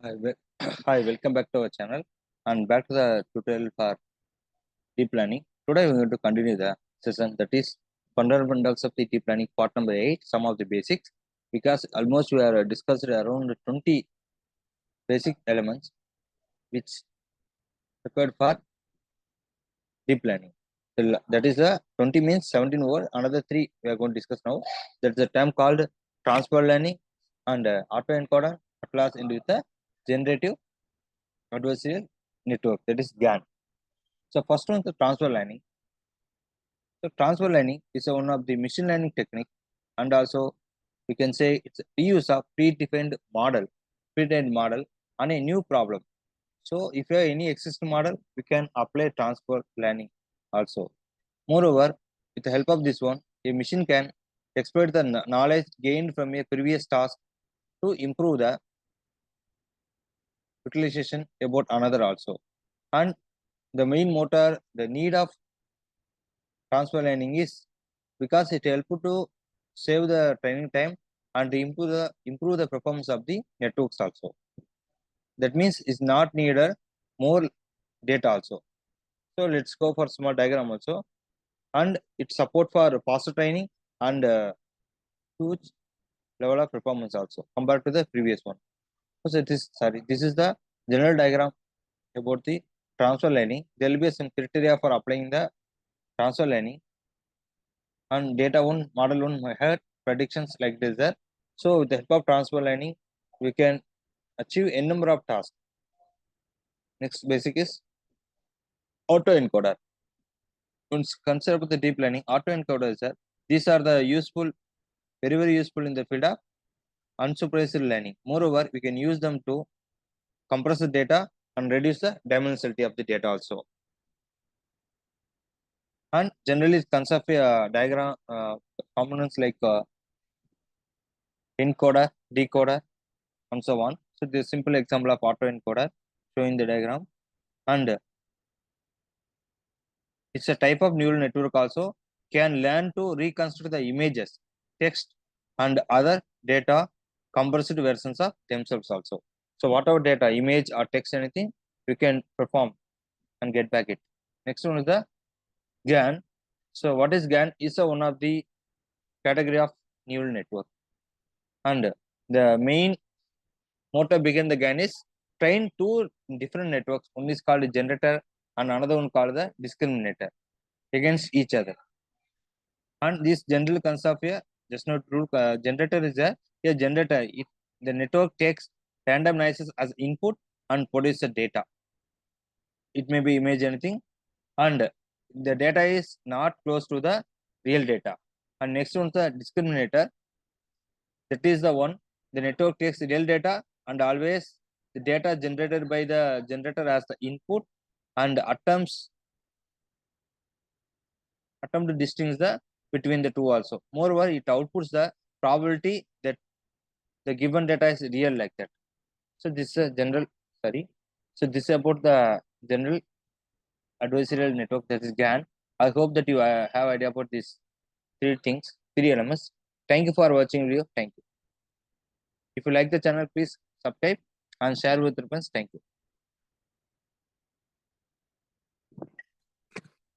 Hi, hi, welcome back to our channel and back to the tutorial for deep learning. Today we are going to continue the session that is fundamentals of the deep learning part number 8, some of the basics, because almost we are discussed around 20 basic elements which required for deep learning. That is the 20 means 17 over another 3 we are going to discuss now. That's the term called transfer learning and autoencoder at last into the generative adversarial network, that is GAN. So first one is the transfer learning. So transfer learning is one of the machine learning technique, and also we can say it's a reuse of predefined model on a new problem. So if you have any existing model, we can apply transfer learning also. Moreover, with the help of this one, a machine can exploit the knowledge gained from a previous task to improve the utilization about another also. And the main motor, the need of transfer learning is because it helps to save the training time and improve the performance of the networks also. That means it's not needed more data also. So let's go for small diagram also, and it support for faster training and huge level of performance also compared to the previous one. So this is the general diagram about the transfer learning. There will be some criteria for applying the transfer learning, and data one, model one had predictions like this there. So with the help of transfer learning, we can achieve a number of tasks. Next basic is autoencoder. Once consider about the deep learning, autoencoders are these are the useful, very useful in the field of unsupervised learning. Moreover, we can use them to compress the data and reduce the dimensionality of the data also. And generally, it consists of diagram components like encoder, decoder, and so on. So this is simple example of autoencoder showing the diagram, and it's a type of neural network also can learn to reconstruct the images, text, and other data compressed versions of themselves also. So whatever data, image or text, anything, we can perform and get back it. Next one is the GAN. So what is GAN? Is one of the category of neural network, and the main motor behind the GAN is train two different networks. One is called generator and another one called the discriminator against each other. And this general concept here, just not rule generator is a generator. If the network takes random noises as input and produces data, it may be image anything, and the data is not close to the real data. And next one is the discriminator. That is the one the network takes real data and always the data generated by the generator as the input and attempt to distinguish the between the two also. Moreover, it outputs the probability that the given data is real like that. So this is a general, sorry. So this is about the general adversarial network, that is GAN. I hope that you have idea about these three elements. Thank you for watching video. Thank you. If you like the channel, please subscribe and share with your friends. Thank you.